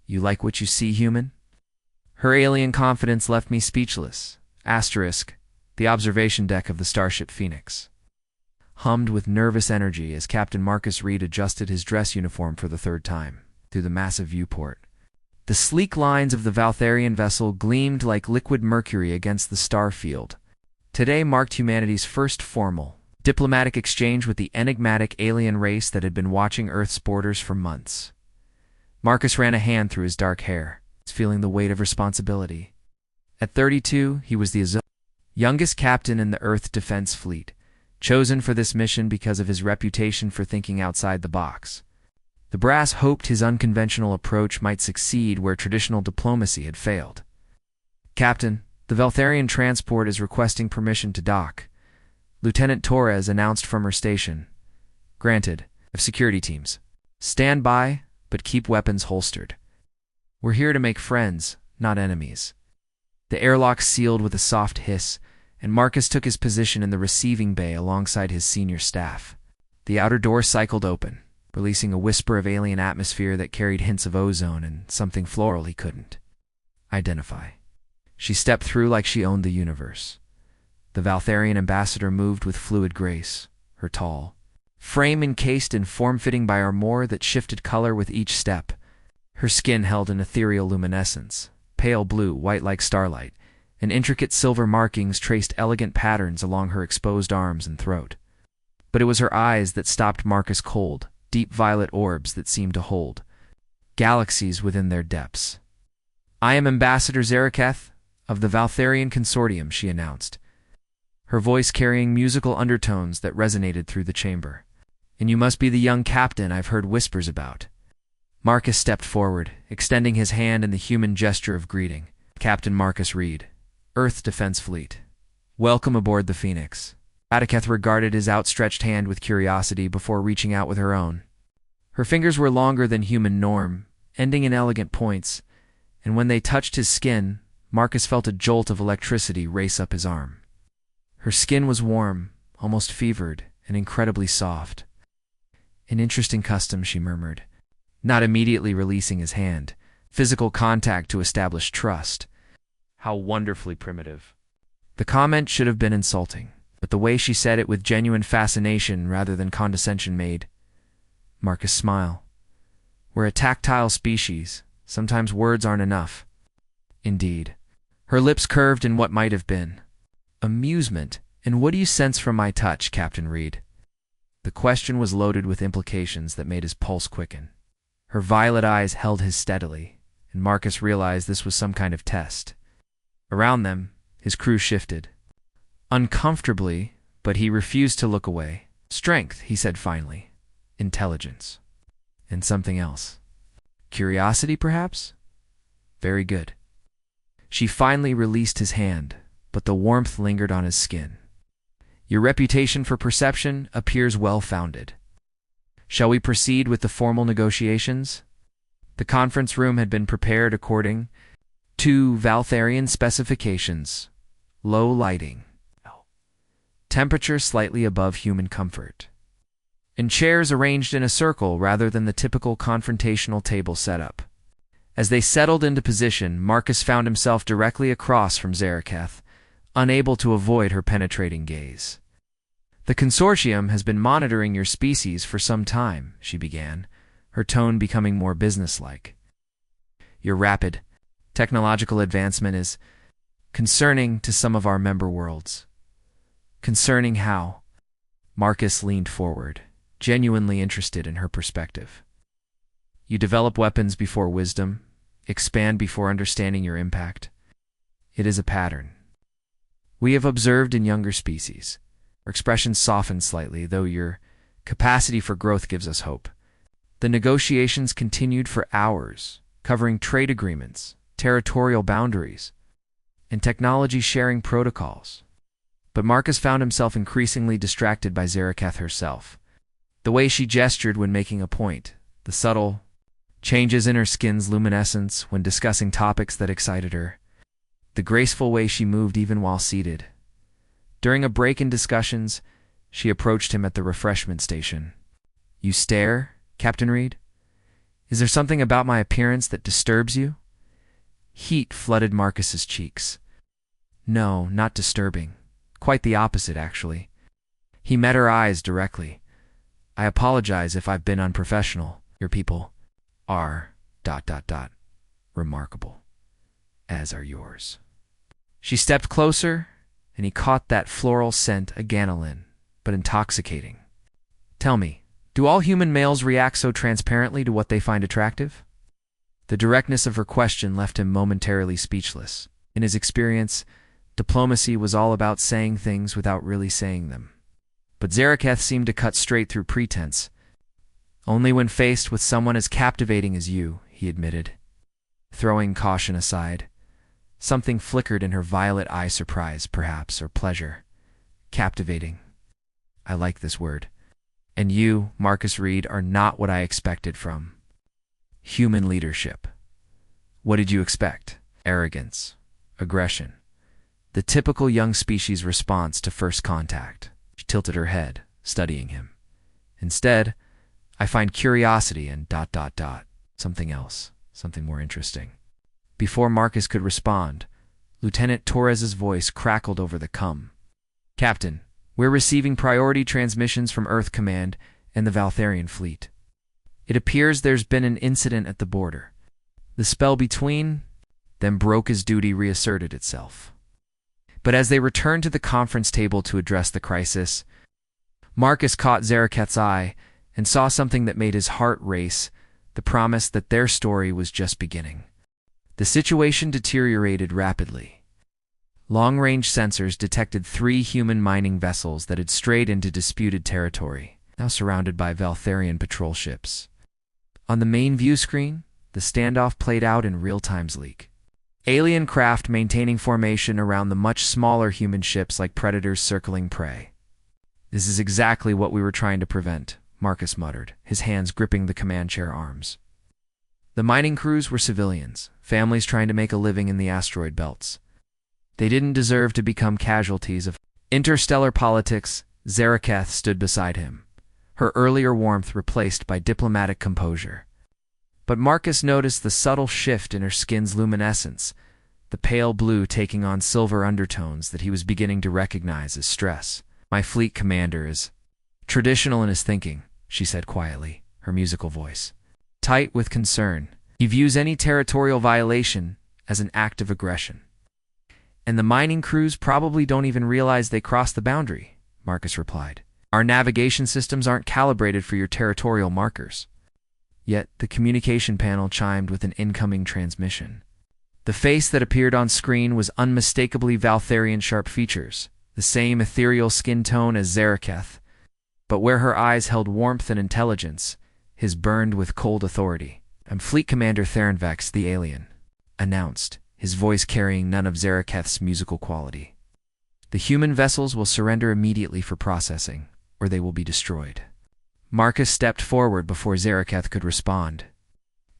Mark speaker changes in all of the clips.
Speaker 1: You like what you see, human? Her alien confidence left me speechless. Asterisk, the observation deck of the starship Phoenix hummed with nervous energy as Captain Marcus Reed adjusted his dress uniform for the third time, through the massive viewport. The sleek lines of the Valtharian vessel gleamed like liquid mercury against the star field. Today marked humanity's first formal, diplomatic exchange with the enigmatic alien race that had been watching Earth's borders for months. Marcus ran a hand through his dark hair, feeling the weight of responsibility. At 32, he was the youngest captain in the Earth Defense Fleet, chosen for this mission because of his reputation for thinking outside the box. The brass hoped his unconventional approach might succeed where traditional diplomacy had failed. "Captain, the Valtharian transport is requesting permission to dock," Lieutenant Torres announced from her station. "Granted, of security teams. Stand by, but keep weapons holstered. We're here to make friends, not enemies." The airlock sealed with a soft hiss, and Marcus took his position in the receiving bay alongside his senior staff. The outer door cycled open, releasing a whisper of alien atmosphere that carried hints of ozone and something floral he couldn't identify. She stepped through like she owned the universe. The Valtharian ambassador moved with fluid grace, her tall frame encased in form-fitting by armor that shifted color with each step. Her skin held an ethereal luminescence, pale blue, white like starlight, and intricate silver markings traced elegant patterns along her exposed arms and throat. But it was her eyes that stopped Marcus cold, deep violet orbs that seemed to hold galaxies within their depths. "I am Ambassador Zaraketh of the Valtharian Consortium," she announced, her voice carrying musical undertones that resonated through the chamber. "And you must be the young captain I've heard whispers about." Marcus stepped forward, extending his hand in the human gesture of greeting. "Captain Marcus Reed, Earth Defense Fleet. Welcome aboard the Phoenix." Zaraketh regarded his outstretched hand with curiosity before reaching out with her own. Her fingers were longer than human norm, ending in elegant points, and when they touched his skin, Marcus felt a jolt of electricity race up his arm. Her skin was warm, almost fevered, and incredibly soft. "An interesting custom," she murmured, not immediately releasing his hand. "Physical contact to establish trust. How wonderfully primitive." The comment should have been insulting, but the way she said it with genuine fascination rather than condescension made Marcus smile. "We're a tactile species. Sometimes words aren't enough." Indeed. Her lips curved in what might have been amusement. "And what do you sense from my touch, Captain Reed?" The question was loaded with implications that made his pulse quicken. Her violet eyes held his steadily, and Marcus realized this was some kind of test. Around them, his crew shifted. Uncomfortably, but he refused to look away. "Strength," he said finally. "Intelligence. And something else. Curiosity, perhaps?" "Very good." She finally released his hand, but the warmth lingered on his skin. "Your reputation for perception appears well-founded. Shall we proceed with the formal negotiations?" The conference room had been prepared according to Valtharian specifications. Low lighting. Temperature slightly above human comfort. And chairs arranged in a circle rather than the typical confrontational table setup. As they settled into position, Marcus found himself directly across from Zaraketh, unable to avoid her penetrating gaze. "The consortium has been monitoring your species for some time," she began, her tone becoming more businesslike. "Your rapid technological advancement is concerning to some of our member worlds." "Concerning how?" Marcus leaned forward, genuinely interested in her perspective. "You develop weapons before wisdom, expand before understanding your impact. It is a pattern we have observed in younger species." Her expression softened slightly, though your capacity for growth gives us hope. The negotiations continued for hours, covering trade agreements, territorial boundaries, and technology-sharing protocols. But Marcus found himself increasingly distracted by Zaraketh herself. The way she gestured when making a point, the subtle changes in her skin's luminescence when discussing topics that excited her, the graceful way she moved even while seated. During a break in discussions, she approached him at the refreshment station. "You stare, Captain Reed? Is there something about my appearance that disturbs you? Heat flooded Marcus's cheeks. No, not disturbing. Quite the opposite, actually. He met her eyes directly. I apologize if I've been unprofessional. Your people are ... remarkable, as are yours. She stepped closer, and he caught that floral scent, a ganolin, but intoxicating. Tell me, do all human males react so transparently to what they find attractive? The directness of her question left him momentarily speechless. In his experience, diplomacy was all about saying things without really saying them. But Zaraketh seemed to cut straight through pretense. Only when faced with someone as captivating as you, he admitted. Throwing caution aside, something flickered in her violet eye, surprise, perhaps, or pleasure. Captivating. I like this word. And you, Marcus Reed, are not what I expected from human leadership. What did you expect? Arrogance, aggression. The typical young species response to first contact. She tilted her head, studying him. Instead, I find curiosity and ... something else, something more interesting. Before Marcus could respond, Lieutenant Torres's voice crackled over the cum. Captain, we're receiving priority transmissions from Earth Command and the Valtharian fleet. It appears there's been an incident at the border. The spell between them broke as duty reasserted itself. But as they returned to the conference table to address the crisis, Marcus caught Zaraketh's eye and saw something that made his heart race, the promise that their story was just beginning. The situation deteriorated rapidly. Long-range sensors detected 3 human mining vessels that had strayed into disputed territory, now surrounded by Valtharian patrol ships. On the main view screen, the standoff played out in real-time leak. Alien craft maintaining formation around the much smaller human ships like predators circling prey. This is exactly what we were trying to prevent, Marcus muttered, his hands gripping the command chair arms. The mining crews were civilians, families trying to make a living in the asteroid belts. They didn't deserve to become casualties of interstellar politics. Zaraketh stood beside him, her earlier warmth replaced by diplomatic composure. But Marcus noticed the subtle shift in her skin's luminescence, the pale blue taking on silver undertones that he was beginning to recognize as stress. My fleet commander is traditional in his thinking, she said quietly, her musical voice tight with concern. He views any territorial violation as an act of aggression. And the mining crews probably don't even realize they crossed the boundary, Marcus replied. Our navigation systems aren't calibrated for your territorial markers. Yet the communication panel chimed with an incoming transmission. The face that appeared on screen was unmistakably Valtharian sharp features, the same ethereal skin tone as Zaraketh, but where her eyes held warmth and intelligence, his burned with cold authority. I'm Fleet Commander Therenvex, the alien, announced, his voice carrying none of Zaraketh's musical quality. The human vessels will surrender immediately for processing, or they will be destroyed. Marcus stepped forward before Zaraketh could respond.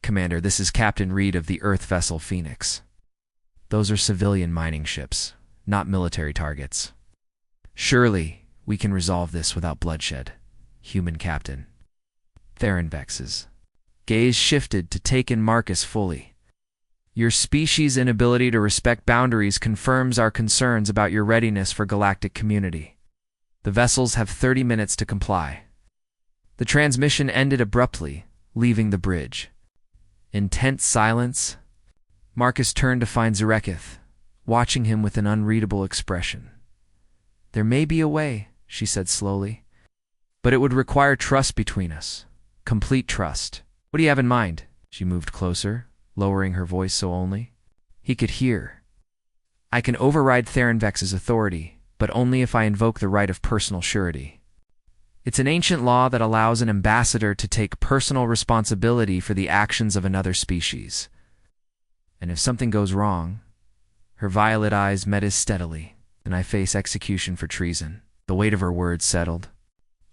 Speaker 1: Commander, this is Captain Reed of the Earth vessel Phoenix. Those are civilian mining ships, not military targets. Surely, we can resolve this without bloodshed, human captain. Therenvex's gaze shifted to take in Marcus fully. Your species' inability to respect boundaries confirms our concerns about your readiness for galactic community. The vessels have 30 minutes to comply. The transmission ended abruptly, leaving the bridge. In tense silence, Marcus turned to find Zaraketh, watching him with an unreadable expression. There may be a way, she said slowly, but it would require trust between us. Complete trust. What do you have in mind? She moved closer, lowering her voice so only he could hear. I can override Therenvex's authority, but only if I invoke the right of personal surety. It's an ancient law that allows an ambassador to take personal responsibility for the actions of another species. And if something goes wrong, her violet eyes met his steadily, and I face execution for treason. The weight of her words settled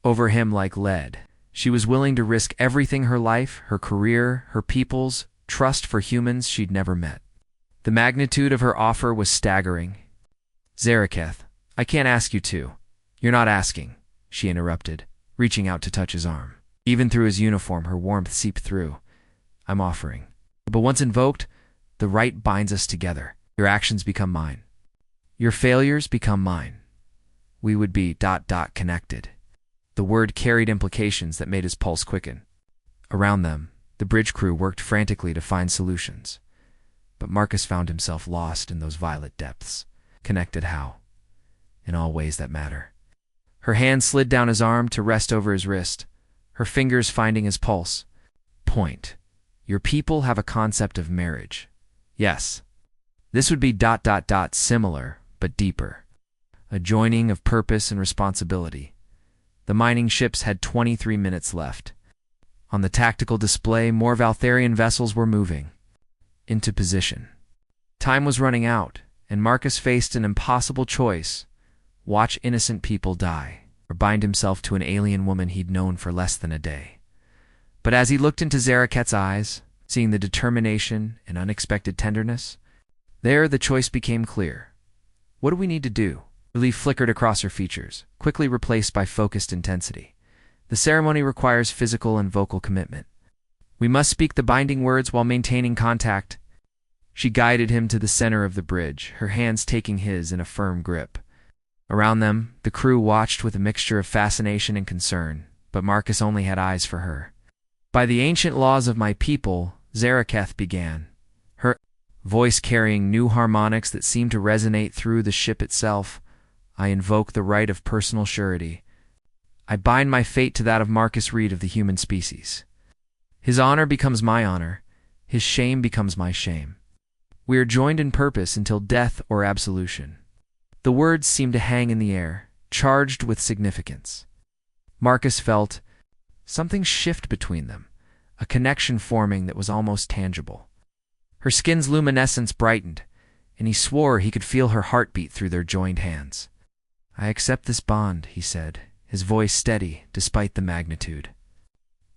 Speaker 1: over him like lead. She was willing to risk everything, her life, her career, her people's trust for humans she'd never met. The magnitude of her offer was staggering. Zaraketh, I can't ask you to. You're not asking, she interrupted, reaching out to touch his arm. Even through his uniform, her warmth seeped through. I'm offering. But once invoked, the right binds us together. Your actions become mine. Your failures become mine. We would be ... connected. The word carried implications that made his pulse quicken. Around them, the bridge crew worked frantically to find solutions. But Marcus found himself lost in those violet depths. Connected how? In all ways that matter. Her hand slid down his arm to rest over his wrist, her fingers finding his pulse. Point. Your people have a concept of marriage. Yes. This would be ... similar, but deeper. A joining of purpose and responsibility. The mining ships had 23 minutes left. On the tactical display, more Valtharian vessels were moving into position. Time was running out, and Marcus faced an impossible choice: watch innocent people die, or bind himself to an alien woman he'd known for less than a day. But as he looked into Zaraketh's eyes, seeing the determination and unexpected tenderness, there the choice became clear. What do we need to do? Relief flickered across her features, quickly replaced by focused intensity. The ceremony requires physical and vocal commitment. We must speak the binding words while maintaining contact. She guided him to the center of the bridge, her hands taking his in a firm grip. Around them, the crew watched with a mixture of fascination and concern, but Marcus only had eyes for her. By the ancient laws of my people, Zaraketh began, her voice carrying new harmonics that seemed to resonate through the ship itself. I invoke the right of personal surety. I bind my fate to that of Marcus Reed of the human species. His honor becomes my honor. His shame becomes my shame. We are joined in purpose until death or absolution. The words seemed to hang in the air, charged with significance. Marcus felt something shift between them, a connection forming that was almost tangible. Her skin's luminescence brightened, and he swore he could feel her heartbeat through their joined hands. I accept this bond, he said, his voice steady despite the magnitude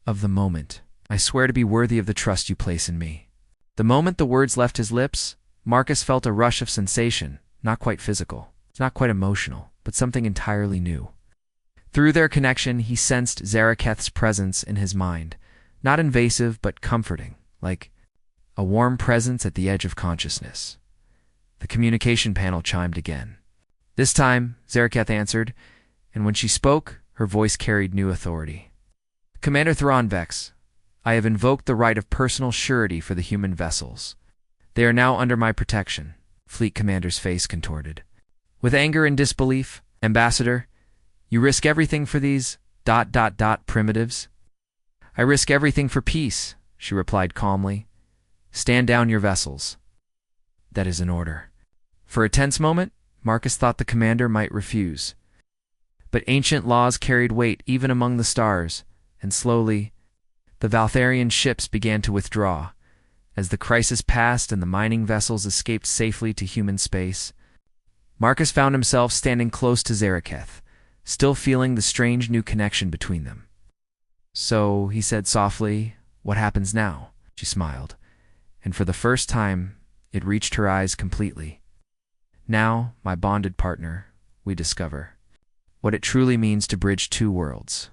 Speaker 1: of the moment. I swear to be worthy of the trust you place in me. The moment the words left his lips, Marcus felt a rush of sensation, not quite physical, not quite emotional, but something entirely new. Through their connection, he sensed Zaraketh's presence in his mind, not invasive but comforting, like a warm presence at the edge of consciousness. The communication panel chimed again. This time, Zaraketh answered, and when she spoke, her voice carried new authority. Commander Thronvex, I have invoked the right of personal surety for the human vessels. They are now under my protection. Fleet Commander's face contorted. With anger and disbelief, Ambassador, you risk everything for these ... primitives? I risk everything for peace, she replied calmly. Stand down your vessels. That is an order. For a tense moment, Marcus thought the commander might refuse. But ancient laws carried weight even among the stars, and slowly, the Valtharian ships began to withdraw. As the crisis passed and the mining vessels escaped safely to human space, Marcus found himself standing close to Zaraketh, still feeling the strange new connection between them. So, he said softly, what happens now? She smiled, and for the first time, it reached her eyes completely. Now, my bonded partner, we discover what it truly means to bridge two worlds.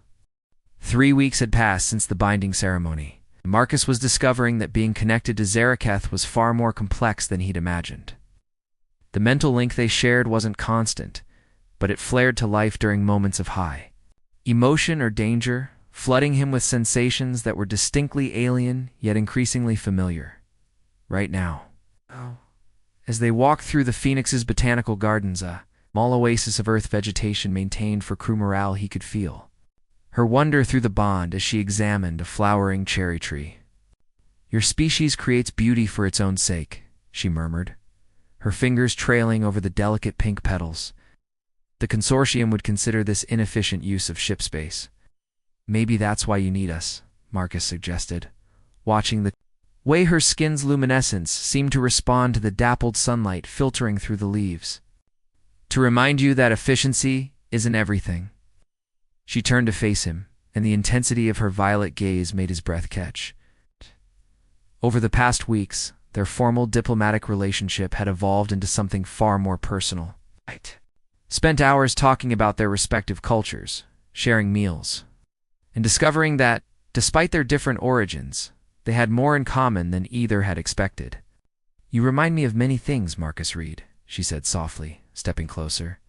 Speaker 1: 3 weeks had passed since the binding ceremony. Marcus was discovering that being connected to Zaraketh was far more complex than he'd imagined. The mental link they shared wasn't constant, but it flared to life during moments of high emotion or danger, flooding him with sensations that were distinctly alien yet increasingly familiar. Right now. As they walked through the Phoenix's botanical gardens, a small oasis of earth vegetation maintained for crew morale he could feel. Her wonder through the bond as she examined a flowering cherry tree. Your species creates beauty for its own sake, she murmured, her fingers trailing over the delicate pink petals. The consortium would consider this inefficient use of ship space. Maybe that's why you need us, Marcus suggested, watching the way her skin's luminescence seemed to respond to the dappled sunlight filtering through the leaves. To remind you that efficiency isn't everything. She turned to face him, and the intensity of her violet gaze made his breath catch. Over the past weeks, their formal diplomatic relationship had evolved into something far more personal. Spent hours talking about their respective cultures, sharing meals, and discovering that, despite their different origins, They had more in common than either had expected. "You remind me of many things, Marcus Reed," she said softly, stepping closer.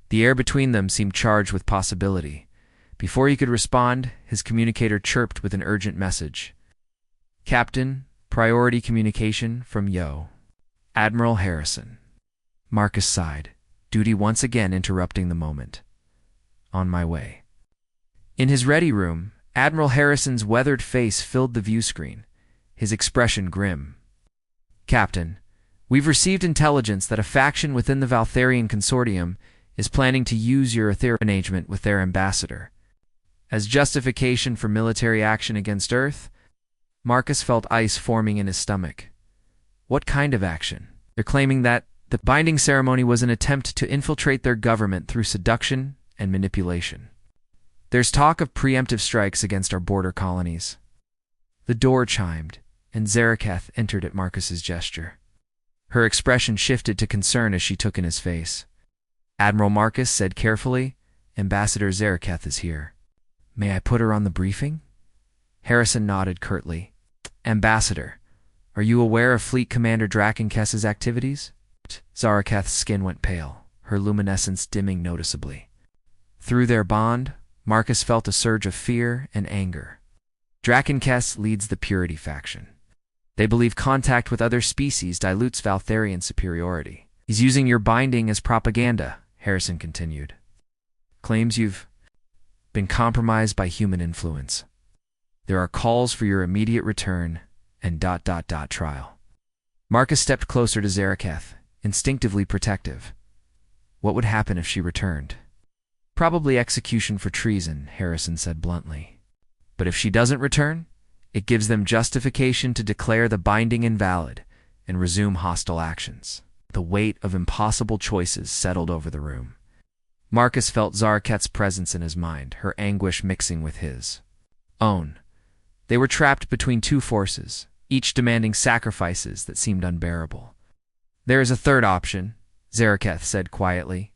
Speaker 1: The air between them seemed charged with possibility. Before he could respond, his communicator chirped with an urgent message. "Captain, priority communication from Yo. Admiral Harrison." Marcus sighed, duty once again interrupting the moment. "On my way." In his ready room, Admiral Harrison's weathered face filled the view screen, his expression grim. "Captain, we've received intelligence that a faction within the Valtharian Consortium is planning to use your arrangement with their ambassador as justification for military action against Earth." Marcus felt ice forming in his stomach. What kind of action? They're claiming that the binding ceremony was an attempt to infiltrate their government through seduction and manipulation. "There's talk of preemptive strikes against our border colonies." The door chimed, and Zaraketh entered at Marcus's gesture. Her expression shifted to concern as she took in his face. Admiral Marcus said carefully, "Ambassador Zaraketh is here." "May I put her on the briefing?" Harrison nodded curtly. "Ambassador, are you aware of Fleet Commander Drakenkess's activities?" Zaraketh's skin went pale, her luminescence dimming noticeably. Through their bond, Marcus felt a surge of fear and anger. Drakenkess leads the Purity faction. They believe contact with other species dilutes Valtharian superiority. "He's using your binding as propaganda," Harrison continued. "Claims you've been compromised by human influence. There are calls for your immediate return and ... trial." Marcus stepped closer to Zaraketh, instinctively protective. What would happen if she returned? "Probably execution for treason," Harrison said bluntly. "But if she doesn't return, it gives them justification to declare the binding invalid and resume hostile actions." The weight of impossible choices settled over the room. Marcus felt Zaraketh's presence in his mind, her anguish mixing with his own. They were trapped between two forces, each demanding sacrifices that seemed unbearable. "There is a third option," Zaraketh said quietly,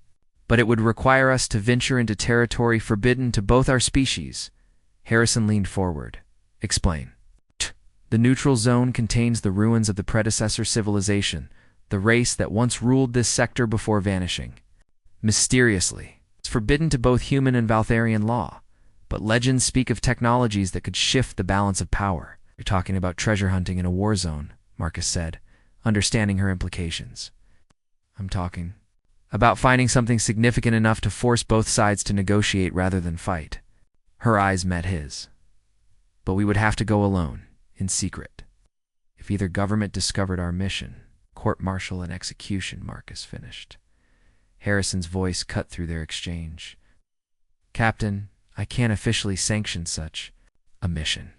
Speaker 1: "but it would require us to venture into territory forbidden to both our species." Harrison leaned forward. "Explain." "The neutral zone contains the ruins of the predecessor civilization, the race that once ruled this sector before vanishing. Mysteriously, it's forbidden to both human and Valtharian law, but legends speak of technologies that could shift the balance of power." "You're talking about treasure hunting in a war zone," Marcus said, understanding her implications. "I'm talking about finding something significant enough to force both sides to negotiate rather than fight." Her eyes met his. "But we would have to go alone, in secret. If either government discovered our mission, court-martial and execution," Marcus finished. Harrison's voice cut through their exchange. "Captain, I can't officially sanction such a mission.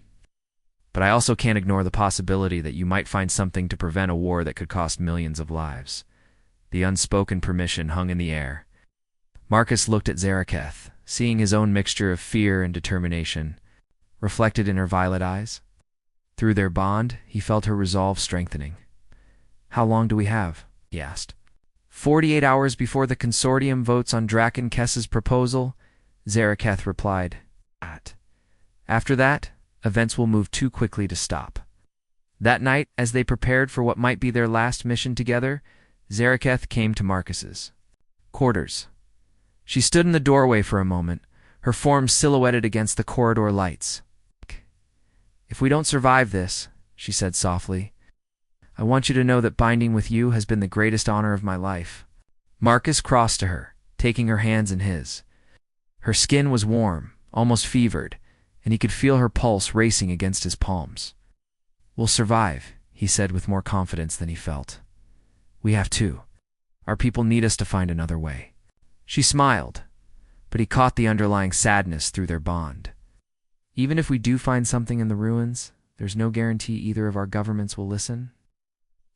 Speaker 1: But I also can't ignore the possibility that you might find something to prevent a war that could cost millions of lives." The unspoken permission hung in the air. Marcus looked at Zaraketh, seeing his own mixture of fear and determination reflected in her violet eyes. Through their bond, he felt her resolve strengthening. "How long do we have?" he asked. 48 hours before the consortium votes on Drakenkess's proposal," Zaraketh replied. "After that, events will move too quickly to stop." That night, as they prepared for what might be their last mission together, Zaraketh came to Marcus's quarters. She stood in the doorway for a moment, her form silhouetted against the corridor lights. "If we don't survive this," she said softly, "I want you to know that binding with you has been the greatest honor of my life." Marcus crossed to her, taking her hands in his. Her skin was warm, almost fevered, and he could feel her pulse racing against his palms. "We'll survive," he said with more confidence than he felt. "We have to. Our people need us to find another way." She smiled, but he caught the underlying sadness through their bond. "Even if we do find something in the ruins, there's no guarantee either of our governments will listen."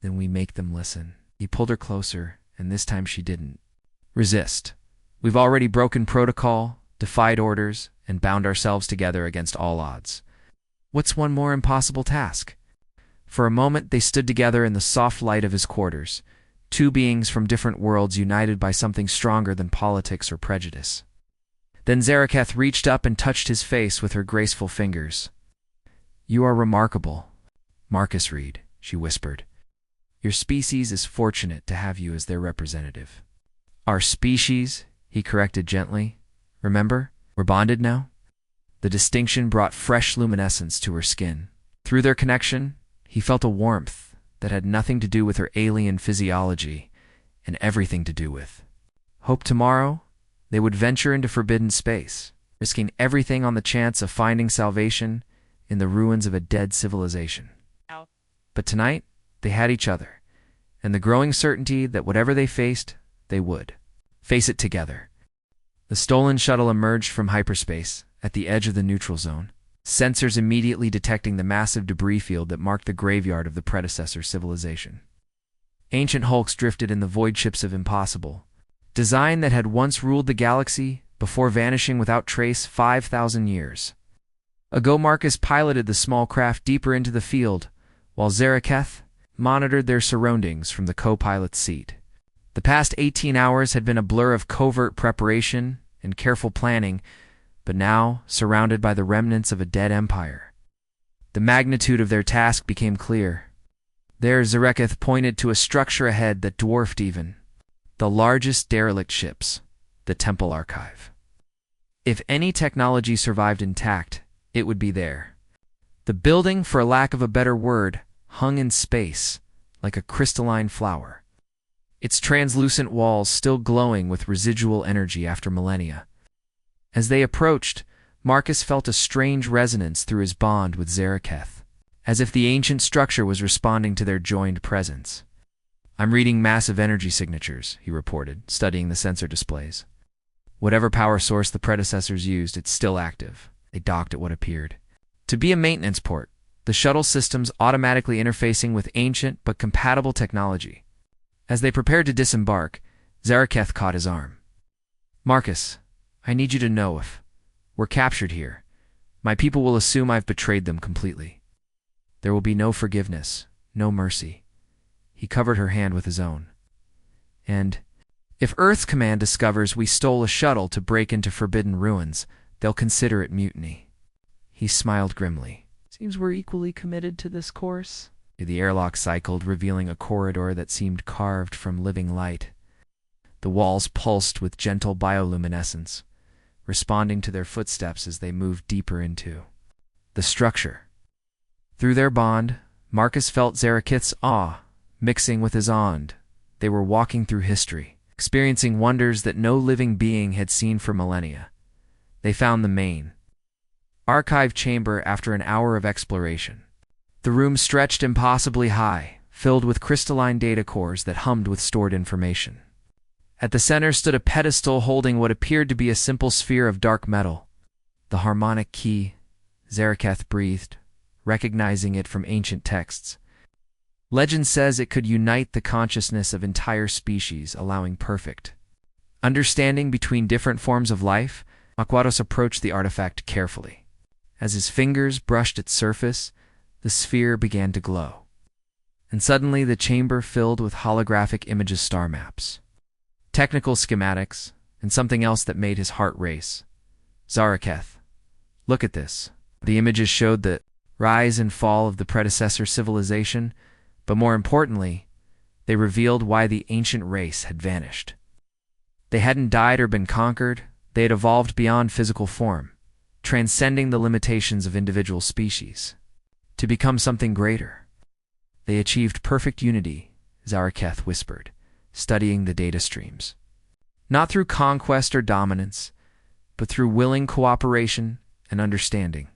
Speaker 1: "Then we make them listen." He pulled her closer, and this time she didn't resist. "We've already broken protocol, defied orders, and bound ourselves together against all odds. What's one more impossible task?" For a moment they stood together in the soft light of his quarters, two beings from different worlds united by something stronger than politics or prejudice. Then Zaraketh reached up and touched his face with her graceful fingers. "You are remarkable, Marcus Reed," she whispered. "Your species is fortunate to have you as their representative." "Our species," he corrected gently. "Remember, we're bonded now?" The distinction brought fresh luminescence to her skin. Through their connection, he felt a warmth that had nothing to do with her alien physiology and everything to do with hope. Tomorrow, they would venture into forbidden space, risking everything on the chance of finding salvation in the ruins of a dead civilization. But tonight, they had each other, and the growing certainty that whatever they faced, they would face it together. The stolen shuttle emerged from hyperspace at the edge of the neutral zone, sensors immediately detecting the massive debris field that marked the graveyard of the predecessor civilization. Ancient hulks drifted in the void ships of impossible, design that had once ruled the galaxy before vanishing without trace 5,000 years ago. Marcus piloted the small craft deeper into the field, while Zaraketh monitored their surroundings from the co-pilot's seat. The past 18 hours had been a blur of covert preparation and careful planning, but now, surrounded by the remnants of a dead empire, the magnitude of their task became clear. There, Zaraketh pointed to a structure ahead that dwarfed even the largest derelict ships, the Temple Archive. If any technology survived intact, it would be there. The building, for lack of a better word, hung in space like a crystalline flower, its translucent walls still glowing with residual energy after millennia. As they approached, Marcus felt a strange resonance through his bond with Zaraketh, as if the ancient structure was responding to their joined presence. "I'm reading massive energy signatures," he reported, studying the sensor displays. "Whatever power source the predecessors used, it's still active." They docked at what appeared to be a maintenance port, the shuttle systems automatically interfacing with ancient but compatible technology. As they prepared to disembark, Zaraketh caught his arm. "Marcus, I need you to know if we're captured here, my people will assume I've betrayed them completely. There will be no forgiveness, no mercy." He covered her hand with his own. "And if Earth's command discovers we stole a shuttle to break into forbidden ruins, they'll consider it mutiny." He smiled grimly. "Seems we're equally committed to this course." The airlock cycled, revealing a corridor that seemed carved from living light. The walls pulsed with gentle bioluminescence, responding to their footsteps as they moved deeper into the structure. Through their bond, Marcus felt Zaraketh's awe mixing with his own. They were walking through history, experiencing wonders that no living being had seen for millennia. They found the main archive chamber after an hour of exploration. The room stretched impossibly high, filled with crystalline data cores that hummed with stored information. At the center stood a pedestal holding what appeared to be a simple sphere of dark metal. "The harmonic key," Zaraketh breathed, recognizing it from ancient texts. "Legend says it could unite the consciousness of entire species, allowing perfect understanding between different forms of life." Makwaros approached the artifact carefully. As his fingers brushed its surface, the sphere began to glow. And suddenly the chamber filled with holographic images, star maps, technical schematics, and something else that made his heart race. "Zaraketh, look at this." The images showed the rise and fall of the predecessor civilization, but more importantly, they revealed why the ancient race had vanished. They hadn't died or been conquered. They had evolved beyond physical form, transcending the limitations of individual species, to become something greater. "They achieved perfect unity," Zaraketh whispered, studying the data streams. "Not through conquest or dominance, but through willing cooperation and understanding."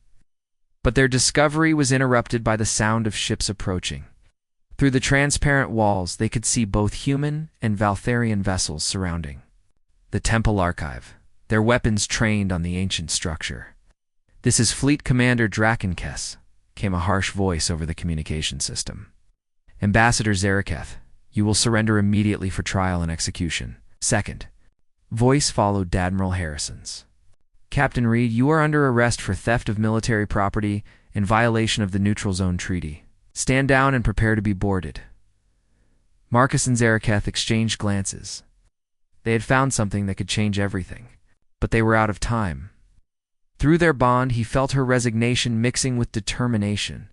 Speaker 1: But their discovery was interrupted by the sound of ships approaching. Through the transparent walls, they could see both human and Valtharian vessels surrounding the Temple Archive, their weapons trained on the ancient structure. "This is Fleet Commander Drakenkes," came a harsh voice over the communication system. "Ambassador Zaraketh, you will surrender immediately for trial and execution." Second voice followed Admiral Harrison's. "Captain Reed, you are under arrest for theft of military property in violation of the Neutral Zone Treaty. Stand down and prepare to be boarded." Marcus and Zaraketh exchanged glances. They had found something that could change everything, but they were out of time. Through their bond, he felt her resignation mixing with determination.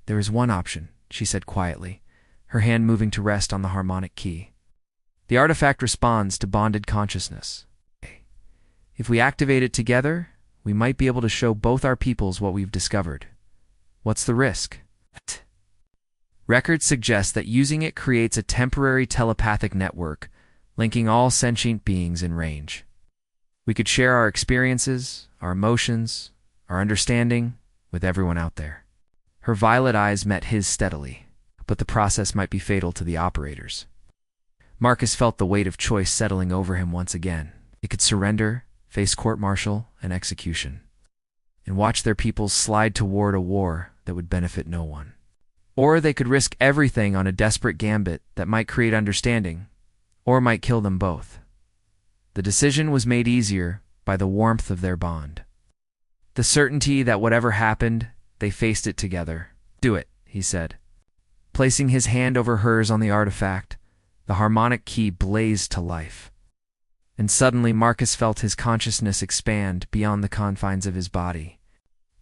Speaker 1: "There is one option," she said quietly, her hand moving to rest on the harmonic key. "The artifact responds to bonded consciousness. If we activate it together, we might be able to show both our peoples what we've discovered. What's the risk?" Records suggest that using it creates a temporary telepathic network, linking all sentient beings in range. We could share our experiences, our emotions, our understanding with everyone out there. Her violet eyes met his steadily, but the process might be fatal to the operators. Marcus felt the weight of choice settling over him once again. They could surrender, face court-martial and execution, and watch their peoples slide toward a war that would benefit no one. Or they could risk everything on a desperate gambit that might create understanding, or might kill them both. The decision was made easier by the warmth of their bond. The certainty that whatever happened, they faced it together. "Do it," he said. Placing his hand over hers on the artifact, the harmonic key blazed to life. And suddenly Marcus felt his consciousness expand beyond the confines of his body.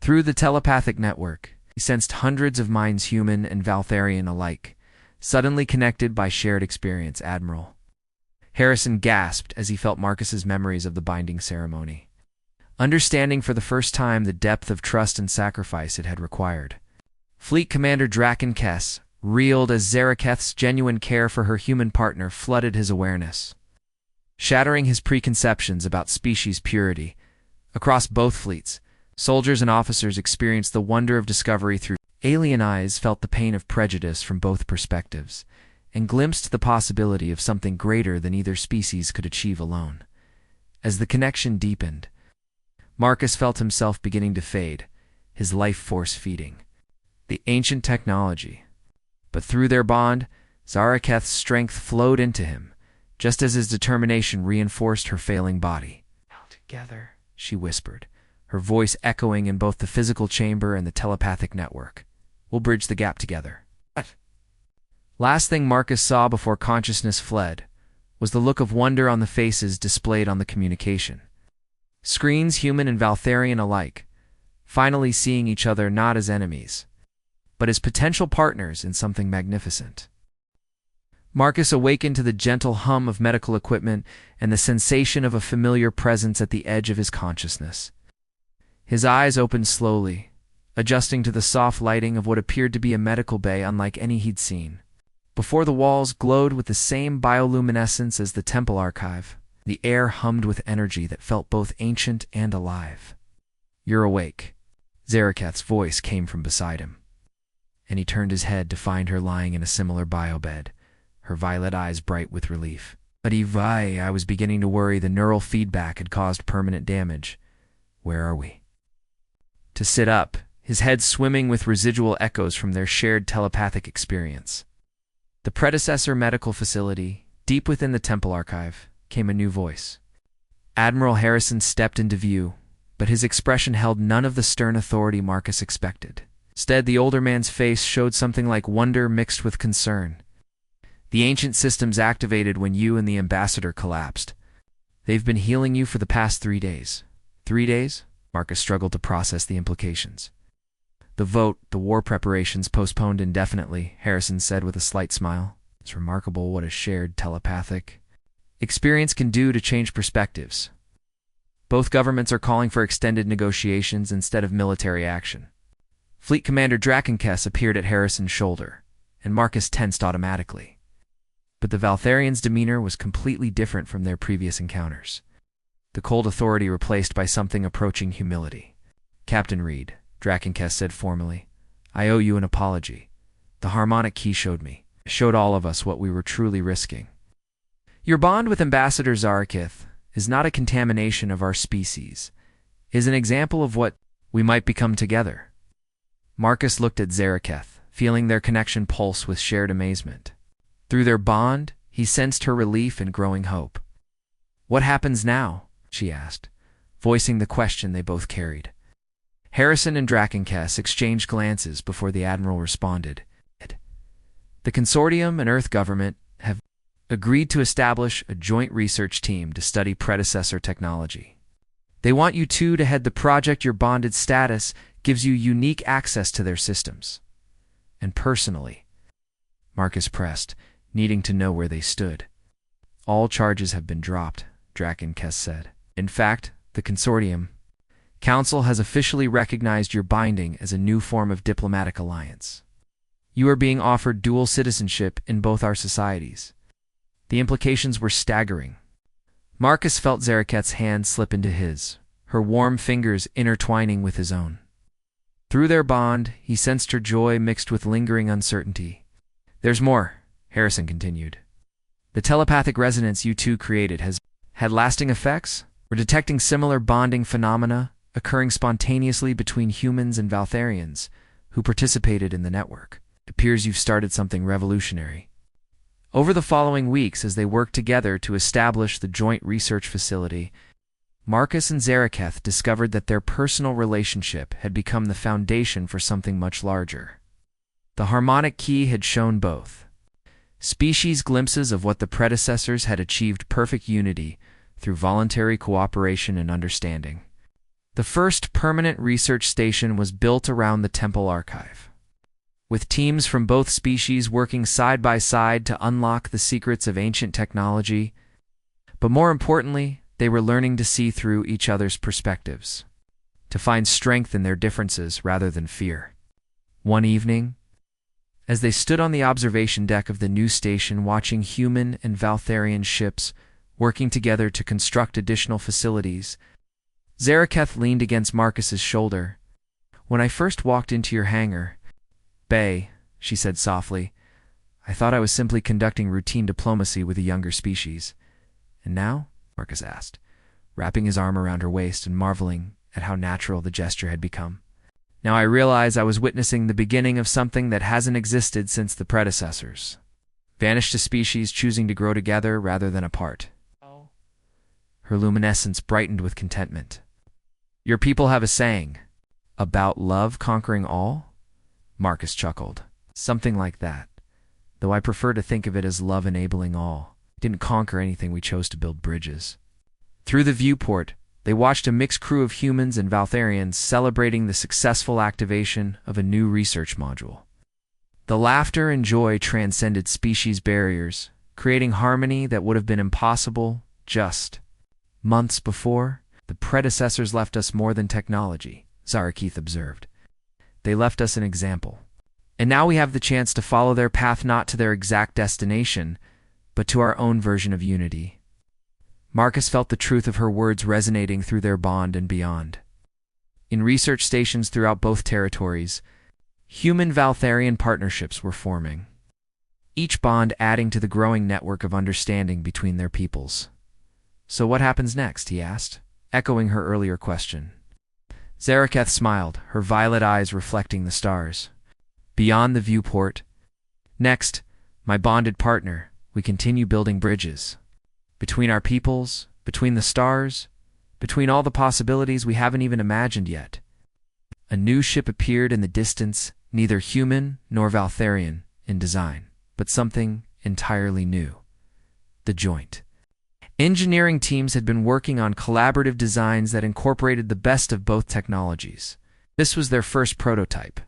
Speaker 1: Through the telepathic network, he sensed hundreds of minds, human and Valtharian alike, suddenly connected by shared experience. "Admiral." Harrison gasped as he felt Marcus's memories of the binding ceremony, understanding for the first time the depth of trust and sacrifice it had required. Fleet Commander Draken Kess reeled as Zaraketh's genuine care for her human partner flooded his awareness, shattering his preconceptions about species purity. Across both fleets, soldiers and officers experienced the wonder of discovery through alien eyes, felt the pain of prejudice from both perspectives, and glimpsed the possibility of something greater than either species could achieve alone. As the connection deepened, Marcus felt himself beginning to fade, his life force feeding the ancient technology. But through their bond, Zaraketh's strength flowed into him, just as his determination reinforced her failing body. "Together," she whispered, her voice echoing in both the physical chamber and the telepathic network. "We'll bridge the gap together." What? Last thing Marcus saw before consciousness fled was the look of wonder on the faces displayed on the communication screens, human and Valtharian alike, finally seeing each other not as enemies, but as potential partners in something magnificent. Marcus awakened to the gentle hum of medical equipment and the sensation of a familiar presence at the edge of his consciousness. His eyes opened slowly, adjusting to the soft lighting of what appeared to be a medical bay unlike any he'd seen. Before, the walls glowed with the same bioluminescence as the temple archive. The air hummed with energy that felt both ancient and alive. "You're awake." Zaraketh's voice came from beside him, and he turned his head to find her lying in a similar biobed, her violet eyes bright with relief. "But Evai, I was beginning to worry the neural feedback had caused permanent damage. Where are we?" To sit up, his head swimming with residual echoes from their shared telepathic experience. The predecessor medical facility, deep within the temple archive, came a new voice. Admiral Harrison stepped into view, but his expression held none of the stern authority Marcus expected. Instead, the older man's face showed something like wonder mixed with concern. "The ancient systems activated when you and the ambassador collapsed. They've been healing you for the past 3 days. 3 days?" Marcus struggled to process the implications. "The vote, the war preparations postponed indefinitely," Harrison said with a slight smile. "It's remarkable what a shared telepathic experience can do to change perspectives. Both governments are calling for extended negotiations instead of military action." Fleet Commander Drakenkess appeared at Harrison's shoulder, and Marcus tensed automatically. But the Valtharian's demeanor was completely different from their previous encounters. The cold authority replaced by something approaching humility. "Captain Reed," Drakenkess said formally, "I owe you an apology. The harmonic key showed all of us what we were truly risking. Your bond with Ambassador Zaraketh is not a contamination of our species, is an example of what we might become together." Marcus looked at Zaraketh, feeling their connection pulse with shared amazement. Through their bond, he sensed her relief and growing hope. "What happens now?" she asked, voicing the question they both carried. Harrison and Drakenkess exchanged glances before the Admiral responded. "The Consortium and Earth government have agreed to establish a joint research team to study predecessor technology. They want you two to head the project. Your bonded status gives you unique access to their systems. And personally, Marcus pressed, needing to know where they stood. All charges have been dropped, Drakenkes said. In fact, the Consortium Council has officially recognized your binding as a new form of diplomatic alliance. You are being offered dual citizenship in both our societies. The implications were staggering. Marcus felt Zaraketh's hand slip into his, her warm fingers intertwining with his own. Through their bond, he sensed her joy mixed with lingering uncertainty. There's more, Harrison continued. The telepathic resonance you two created has had lasting effects? We're detecting similar bonding phenomena occurring spontaneously between humans and Valtharians who participated in the network. It appears you've started something revolutionary. Over the following weeks, as they worked together to establish the joint research facility, Marcus and Zaraketh discovered that their personal relationship had become the foundation for something much larger. The harmonic key had shown both species glimpses of what the predecessors had achieved: perfect unity through voluntary cooperation and understanding. The first permanent research station was built around the temple archive, with teams from both species working side by side to unlock the secrets of ancient technology. But more importantly, they were learning to see through each other's perspectives, to find strength in their differences rather than fear. One evening, as they stood on the observation deck of the new station watching human and Valtharian ships working together to construct additional facilities, Zaraketh leaned against Marcus's shoulder. "When I first walked into your hangar, Bay," she said softly, "I thought I was simply conducting routine diplomacy with a younger species. And now?" Marcus asked, wrapping his arm around her waist and marveling at how natural the gesture had become. "Now I realize I was witnessing the beginning of something that hasn't existed since the predecessors. Vanished a species choosing to grow together rather than apart." Her luminescence brightened with contentment. "Your people have a saying, about love conquering all?" Marcus chuckled. "Something like that, though I prefer to think of it as love enabling all. It didn't conquer anything, we chose to build bridges." Through the viewport, they watched a mixed crew of humans and Valtharians celebrating the successful activation of a new research module. The laughter and joy transcended species barriers, creating harmony that would have been impossible just months before. "The predecessors left us more than technology," Zaraketh observed. "They left us an example. And now we have the chance to follow their path, not to their exact destination, but to our own version of unity." Marcus felt the truth of her words resonating through their bond and beyond. In research stations throughout both territories, human-Valtharian partnerships were forming, each bond adding to the growing network of understanding between their peoples. "So what happens next?" he asked, echoing her earlier question. Zaraketh smiled, her violet eyes reflecting the stars. "Beyond the viewport. Next, my bonded partner, we continue building bridges. Between our peoples, between the stars, between all the possibilities we haven't even imagined yet." A new ship appeared in the distance, neither human nor Valtharian in design, but something entirely new: the Joint. Engineering teams had been working on collaborative designs that incorporated the best of both technologies. This was their first prototype.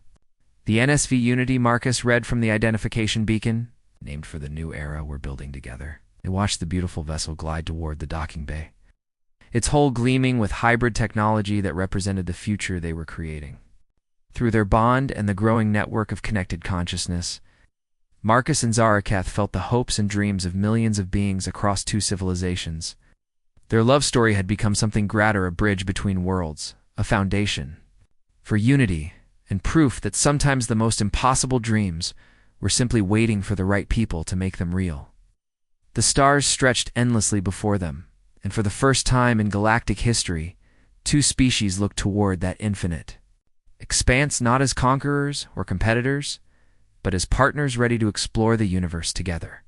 Speaker 1: The NSV Unity, Marcus read from the identification beacon, named for the new era we're building together. They watched the beautiful vessel glide toward the docking bay, its hull gleaming with hybrid technology that represented the future they were creating. Through their bond and the growing network of connected consciousness, Marcus and Zaraketh felt the hopes and dreams of millions of beings across two civilizations. Their love story had become something greater, a bridge between worlds, a foundation for unity, and proof that sometimes the most impossible dreams were simply waiting for the right people to make them real. The stars stretched endlessly before them, and for the first time in galactic history, two species looked toward that infinite expanse, not as conquerors or competitors, but as partners ready to explore the universe together.